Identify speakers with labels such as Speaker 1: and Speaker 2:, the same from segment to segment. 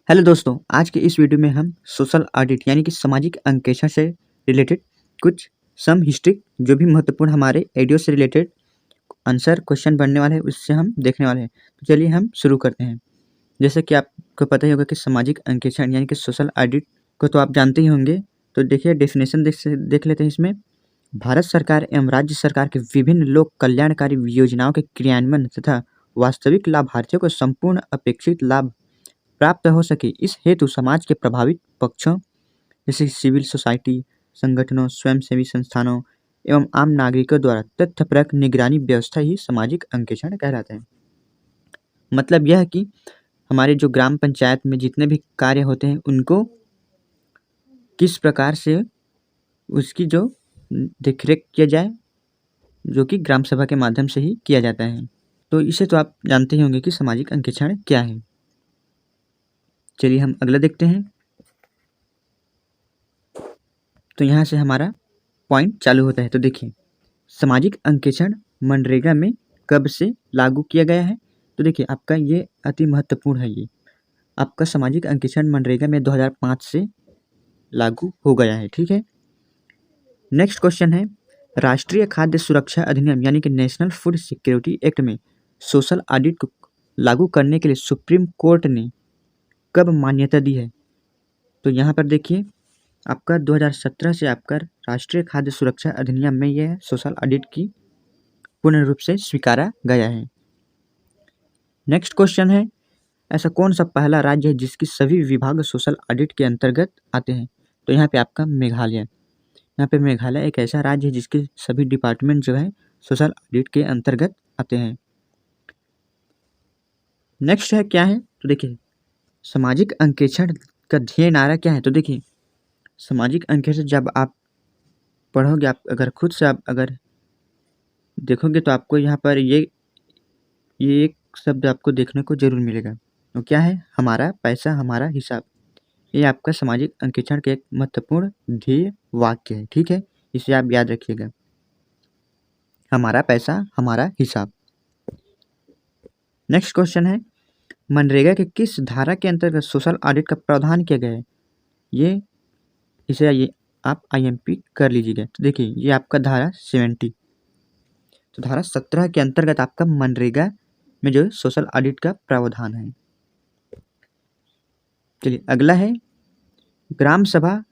Speaker 1: Hello दोस्तों, आज के इस वीडियो में हम सोशल ऑडिट यानी कि सामाजिक अंकेक्षण से रिलेटेड कुछ सम हिस्ट्री जो भी महत्वपूर्ण हमारे एडियो से रिलेटेड आंसर क्वेश्चन बनने वाले हैं उससे हम देखने वाले हैं। तो चलिए हम शुरू करते हैं। जैसे कि आपको पता ही होगा कि सामाजिक अंकेक्षण यानी कि सोशल ऑडिट को तो आप जानते ही होंगे। तो देखिए डेफिनेशन देख लेते हैं इसमें। भारत सरकार एवं राज्य सरकार के विभिन्न लोक कल्याणकारी योजनाओं के क्रियान्वयन तथा वास्तविक लाभार्थियों को संपूर्ण अपेक्षित लाभ प्राप्त हो सके, इस हेतु समाज के प्रभावित पक्षों जैसे सिविल सोसाइटी संगठनों, स्वयंसेवी संस्थानों एवं आम नागरिकों द्वारा तथ्यपरक निगरानी व्यवस्था ही सामाजिक अंकेक्षण कहलाता है। मतलब यह है कि हमारे जो ग्राम पंचायत में जितने भी कार्य होते हैं उनको किस प्रकार से उसकी जो देखरेख किया जाए, जो कि ग्राम सभा के माध्यम से ही किया जाता है। तो इसे तो आप जानते ही होंगे कि सामाजिक अंकेक्षण क्या है। चलिए हम अगला देखते हैं। तो यहाँ से हमारा पॉइंट चालू होता है। तो देखिए सामाजिक अंकेक्षण मनरेगा में कब से लागू किया गया है। तो देखिए आपका ये अति महत्वपूर्ण है। ये आपका सामाजिक अंकेक्षण मनरेगा में 2005 से लागू हो गया है। ठीक है। नेक्स्ट क्वेश्चन है, राष्ट्रीय खाद्य सुरक्षा अधिनियम यानी कि नेशनल फूड सिक्योरिटी एक्ट में सोशल ऑडिट को लागू करने के लिए सुप्रीम कोर्ट ने कब मान्यता दी है। तो यहाँ पर देखिए आपका 2017 से आपका राष्ट्रीय खाद्य सुरक्षा अधिनियम में यह सोशल ऑडिट की पूर्ण रूप से स्वीकारा गया है। नेक्स्ट क्वेश्चन है, ऐसा कौन सा पहला राज्य है जिसकी सभी विभाग सोशल ऑडिट के अंतर्गत आते हैं। तो यहाँ पे आपका मेघालय। यहाँ पे मेघालय एक ऐसा राज्य है जिसके सभी डिपार्टमेंट जो है सोशल ऑडिट के अंतर्गत आते हैं। नेक्स्ट है क्या है, तो देखिए सामाजिक अंकेक्षण का ध्येय नारा क्या है। तो देखिए सामाजिक अंकेक्षण जब आप पढ़ोगे, आप अगर खुद से आप अगर देखोगे तो आपको यहाँ पर ये एक शब्द आपको देखने को जरूर मिलेगा। तो क्या है, हमारा पैसा हमारा हिसाब। ये आपका सामाजिक अंकेक्षण का एक महत्वपूर्ण ध्येय वाक्य है। ठीक है, इसे आप याद रखिएगा, हमारा पैसा हमारा हिसाब। नेक्स्ट क्वेश्चन है, मनरेगा के किस धारा के अंतर्गत सोशल ऑडिट का प्रावधान किया गया है। ये आप IMP कर लीजिएगा। तो देखिए ये आपका धारा 70। तो धारा 17 के अंतर्गत आपका मनरेगा में जो सोशल ऑडिट का प्रावधान है। चलिए अगला है, ग्राम सभा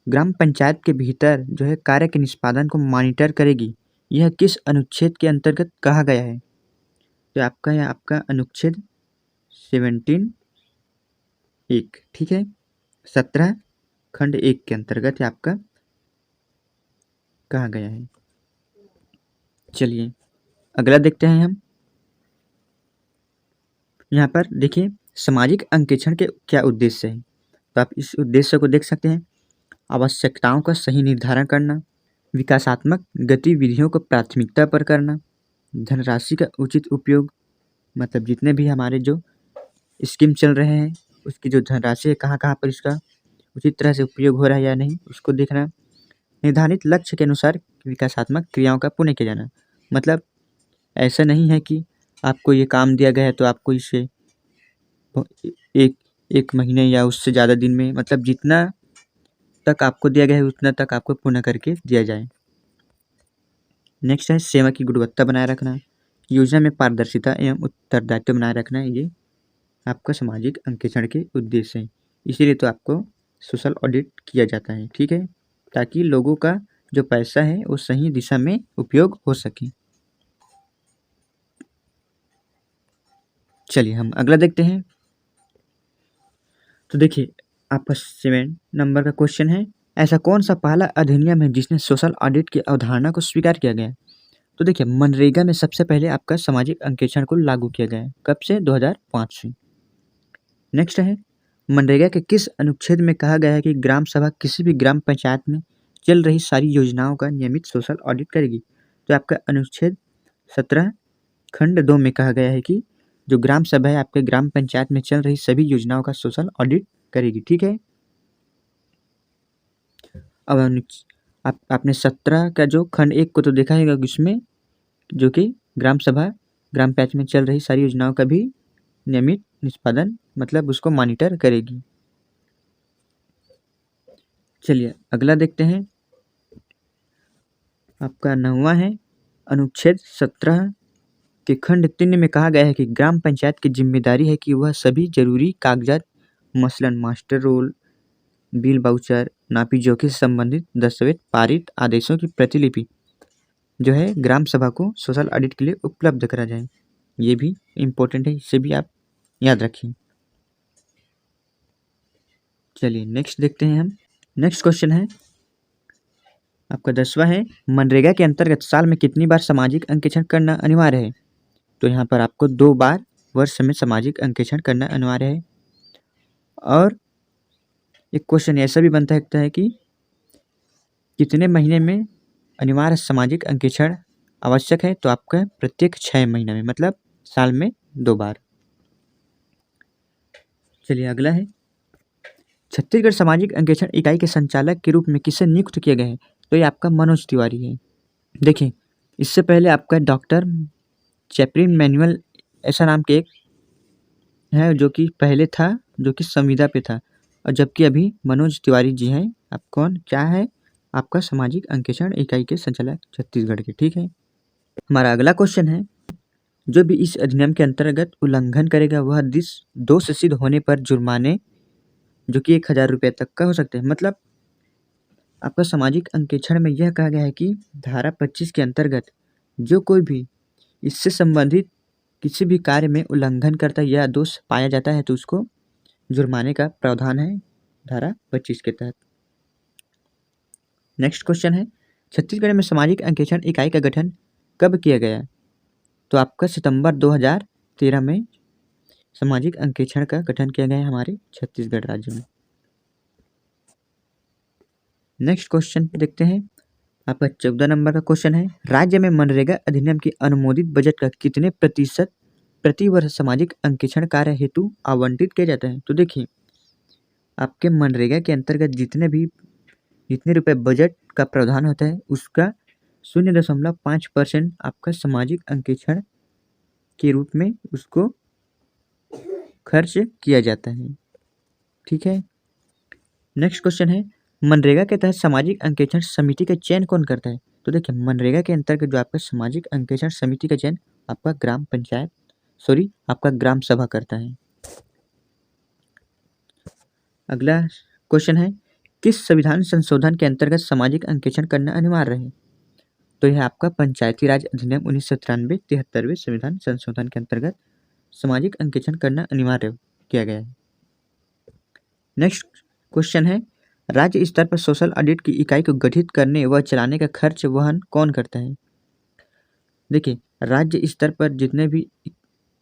Speaker 1: ग्राम पंचायत के भीतर जो है कार्य के निष्पादन को मॉनिटर करेगी, यह किस अनुच्छेद के अंतर्गत कहा गया है। तो आपका अनुच्छेद 17 1। ठीक है, 17 खंड 1 के अंतर्गत आपका कहा गया है। चलिए अगला देखते हैं हम। यहाँ पर देखिए सामाजिक अंकेक्षण के क्या उद्देश्य है। तो आप इस उद्देश्य को देख सकते हैं। आवश्यकताओं का सही निर्धारण करना, विकासात्मक गतिविधियों को प्राथमिकता पर करना, धनराशि का उचित उपयोग, मतलब जितने भी हमारे जो स्कीम चल रहे हैं उसकी जो धनराशि है कहाँ कहाँ पर इसका उचित तरह से उपयोग हो रहा है या नहीं उसको देखना, निर्धारित लक्ष्य के अनुसार विकासात्मक क्रियाओं का पुण्य किया जाना। मतलब ऐसा नहीं है कि आपको ये काम दिया गया है तो आपको इसे एक महीने या उससे ज़्यादा दिन में, मतलब जितना तक आपको दिया गया है उतना तक आपको पूर्ण करके दिया जाए। नेक्स्ट है सेवा की गुणवत्ता बनाए रखना, योजना में पारदर्शिता एवं उत्तरदायित्व बनाए रखना। ये आपका सामाजिक अंकेक्षण के उद्देश्य है। इसीलिए तो आपको सोशल ऑडिट किया जाता है। ठीक है, ताकि लोगों का जो पैसा है वो सही दिशा में उपयोग हो सके। चलिए हम अगला देखते हैं। तो देखिए आपका 7 नंबर का क्वेश्चन है, ऐसा कौन सा पहला अधिनियम है जिसने सोशल ऑडिट की अवधारणा को स्वीकार किया गया। तो देखिए मनरेगा में सबसे पहले आपका सामाजिक अंकेक्षण को लागू किया गया है। कब से, 2005 से। नेक्स्ट है, मनरेगा के किस अनुच्छेद में कहा गया है कि ग्राम सभा किसी भी ग्राम पंचायत में चल रही सारी योजनाओं का नियमित सोशल ऑडिट करेगी। तो आपका अनुच्छेद 17 खंड 2 में कहा गया है कि जो ग्राम सभा है आपके ग्राम पंचायत में चल रही सभी योजनाओं का सोशल ऑडिट करेगी। ठीक है, अब आपने 17 का जो खंड 1 को तो देखा है, उसमें जो कि ग्राम सभा ग्राम पंचायत में चल रही सारी योजनाओं का भी नियमित निष्पादन मतलब उसको मॉनिटर करेगी। चलिए अगला देखते हैं, आपका 9वां है अनुच्छेद 17 के खंड 3 में कहा गया है कि ग्राम पंचायत की जिम्मेदारी है कि वह सभी जरूरी कागजात मसलन मास्टर रोल, बिल वाउचर, नापी जोखी से संबंधित दस्तावेज, पारित आदेशों की प्रतिलिपि जो है ग्राम सभा को सोशल ऑडिट के लिए उपलब्ध करा जाए। ये भी इम्पोर्टेंट है, इसे भी आप याद रखिए। चलिए नेक्स्ट देखते हैं हम। नेक्स्ट क्वेश्चन है आपका 10वां है, मनरेगा के अंतर्गत साल में कितनी बार सामाजिक अंकेक्षण करना अनिवार्य है? तो यहाँ पर आपको 2 बार वर्ष में सामाजिक अंकेक्षण करना अनिवार्य है। और एक क्वेश्चन ऐसा भी बनता है कि कितने महीने में अनिवार्य सामाजिक अंकेक्षण आवश्यक है? तो आपका प्रत्येक 6 महीने में, मतलब साल में 2 बार। चलिए अगला है, छत्तीसगढ़ सामाजिक अंकेक्षण इकाई के संचालक के रूप में किसे नियुक्त किया गया है? तो ये आपका मनोज तिवारी है। देखिए इससे पहले आपका डॉक्टर चैपरिन मैनुअल ऐसा नाम के एक है जो कि पहले था, जो कि संविदा पे था, और जबकि अभी मनोज तिवारी जी हैं। आप कौन क्या है? आपका सामाजिक अंकेक्षण इकाई के संचालक छत्तीसगढ़ के। ठीक है, हमारा अगला क्वेश्चन है, जो भी इस अधिनियम के अंतर्गत उल्लंघन करेगा वह दोष सिद्ध होने पर जुर्माने जो कि 1000 रुपये तक का हो सकते हैं। मतलब आपका सामाजिक अंकेक्षण में यह कहा गया है कि धारा 25 के अंतर्गत जो कोई भी इससे संबंधित किसी भी कार्य में उल्लंघन करता या दोष पाया जाता है तो उसको जुर्माने का प्रावधान है धारा 25 के तहत। नेक्स्ट क्वेश्चन है, छत्तीसगढ़ में सामाजिक अंकेक्षण इकाई का गठन कब किया गया? तो आपका सितंबर 2013 में सामाजिक अंकेक्षण का गठन किया गया है हमारे छत्तीसगढ़ राज्य में। नेक्स्ट क्वेश्चन देखते हैं, आपका 14 नंबर का क्वेश्चन है, राज्य में मनरेगा अधिनियम की अनुमोदित बजट का कितने प्रतिशत प्रति वर्ष सामाजिक अंकेक्षण कार्य हेतु आवंटित किया जाता है? तो देखिए आपके मनरेगा के अंतर्गत जितने रुपए बजट का प्रावधान होता है उसका 0.5% आपका सामाजिक अंकेक्षण के रूप में उसको खर्च किया जाता है। ठीक है, नेक्स्ट क्वेश्चन है, मनरेगा के तहत सामाजिक अंकेक्षण समिति का चयन कौन करता है? तो देखिए मनरेगा के अंतर्गत जो आपका सामाजिक अंकेक्षण समिति का चयन आपका ग्राम सभा करता है। अगला क्वेश्चन है, किस संविधान संशोधन के अंतर्गत सामाजिक अंकेक्षण करना अनिवार्य है? तो यह आपका पंचायती राज अधिनियम 1993 73वें संविधान संशोधन के अंतर्गत सामाजिक अंकेक्षण करना अनिवार्य किया गया है। नेक्स्ट क्वेश्चन है, राज्य स्तर पर सोशल ऑडिट की इकाई को गठित करने व चलाने का खर्च वहन कौन करता है? देखिए राज्य स्तर पर जितने भी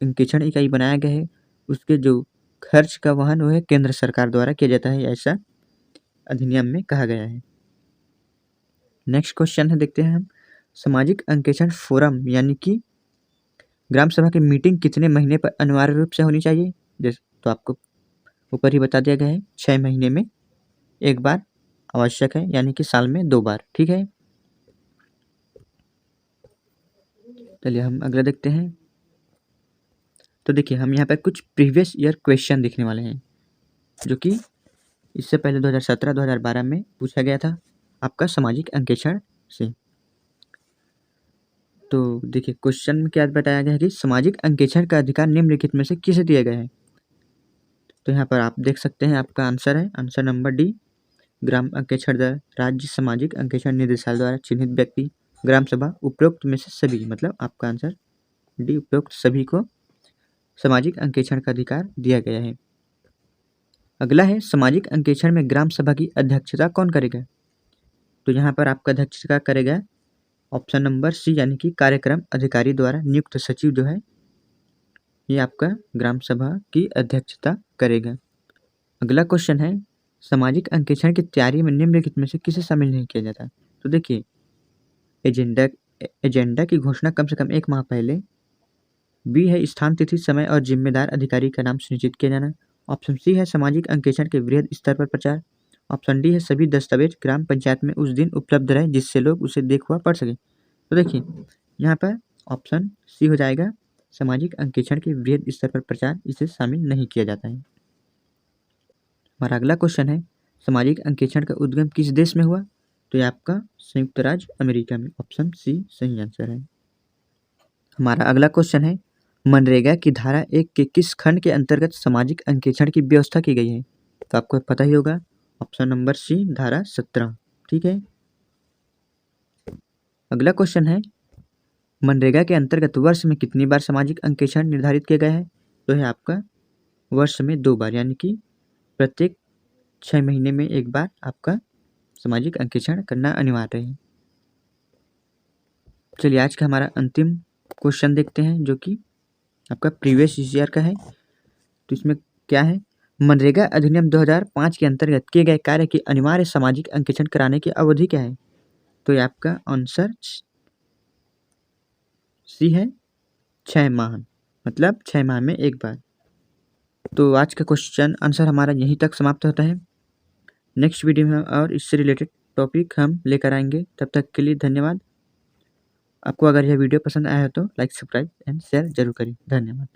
Speaker 1: अंकेक्षण इकाई बनाया गया है उसके जो खर्च का वहन वह केंद्र सरकार द्वारा किया जाता है, ऐसा अधिनियम में कहा गया है। नेक्स्ट क्वेश्चन है, देखते हैं हम, सामाजिक अंकेक्षण फोरम यानी कि ग्राम सभा की मीटिंग कितने महीने पर अनिवार्य रूप से होनी चाहिए? जैसे तो आपको ऊपर ही बता दिया गया है, 6 महीने में 1 बार आवश्यक है, यानी कि साल में 2 बार। ठीक है, चलिए हम अगला देखते हैं। तो देखिए हम यहाँ पर कुछ प्रीवियस ईयर क्वेश्चन देखने वाले हैं जो कि इससे पहले 2017-2012 में पूछा गया था आपका सामाजिक अंकेक्षण से। तो देखिए क्वेश्चन में क्या बताया गया है कि सामाजिक अंकेक्षण का अधिकार निम्नलिखित में से किसे दिया गया है? तो यहाँ पर आप देख सकते हैं आपका आंसर है आंसर नंबर डी, ग्राम अंकेक्षण दर राज्य सामाजिक अंकेक्षण निदेशालय द्वारा चिन्हित व्यक्ति ग्राम सभा उपरोक्त में से सभी, मतलब आपका आंसर डी उपरोक्त सभी को सामाजिक अंकेक्षण का अधिकार दिया गया है। अगला है, सामाजिक अंकेक्षण में ग्राम सभा की अध्यक्षता कौन करेगा? तो यहाँ पर आपका अध्यक्षता करेगा ऑप्शन नंबर सी यानी कि कार्यक्रम अधिकारी द्वारा नियुक्त सचिव जो है ये आपका ग्राम सभा की अध्यक्षता करेगा। अगला क्वेश्चन है, सामाजिक अंकेक्षण की तैयारी में निम्नलिखित में से किसे शामिल नहीं किया जाता? तो देखिए एजेंडा की घोषणा कम से कम 1 माह पहले, बी है स्थान तिथि समय और जिम्मेदार अधिकारी का नाम सुनिश्चित किया जाना, ऑप्शन सी है सामाजिक अंकेक्षण के वृहद स्तर पर प्रचार, ऑप्शन डी है सभी दस्तावेज ग्राम पंचायत में उस दिन उपलब्ध रहे जिससे लोग उसे देख व पढ़ सकें। तो देखिए यहाँ पर ऑप्शन सी हो जाएगा सामाजिक अंकेक्षण के वृहद स्तर पर प्रचार इसे शामिल नहीं किया जाता है। हमारा अगला क्वेश्चन है, सामाजिक अंकेक्षण का उद्गम किस देश में हुआ? तो ये आपका संयुक्त राज्य अमेरिका में, ऑप्शन सी सही आंसर है। हमारा अगला क्वेश्चन है, मनरेगा की धारा 1 के किस खंड के अंतर्गत सामाजिक अंकेक्षण की व्यवस्था की गई है? तो आपको पता ही होगा, ऑप्शन नंबर सी धारा 17। ठीक है। अगला क्वेश्चन है, मनरेगा के अंतर्गत वर्ष में कितनी बार सामाजिक अंकेक्षण निर्धारित किया गया है? तो है आपका वर्ष में 2 बार, यानी कि प्रत्येक 6 महीने में एक बार आपका सामाजिक अंकेक्षण करना अनिवार्य है। चलिए आज का हमारा अंतिम क्वेश्चन देखते हैं, जो कि आपका प्रीवियस ईयर का है। तो इसमें क्या है, मनरेगा अधिनियम 2005 के अंतर्गत किए गए कार्य की अनिवार्य सामाजिक अंकेक्षण कराने की अवधि क्या है? तो ये आपका आंसर सी है, 6 माह, मतलब 6 माह में एक बार। तो आज का क्वेश्चन आंसर हमारा यहीं तक समाप्त होता है। नेक्स्ट वीडियो में और इससे रिलेटेड टॉपिक हम लेकर आएंगे। तब तक के लिए धन्यवाद। आपको अगर यह वीडियो पसंद आया है तो लाइक, सब्सक्राइब एंड शेयर जरूर करें। धन्यवाद।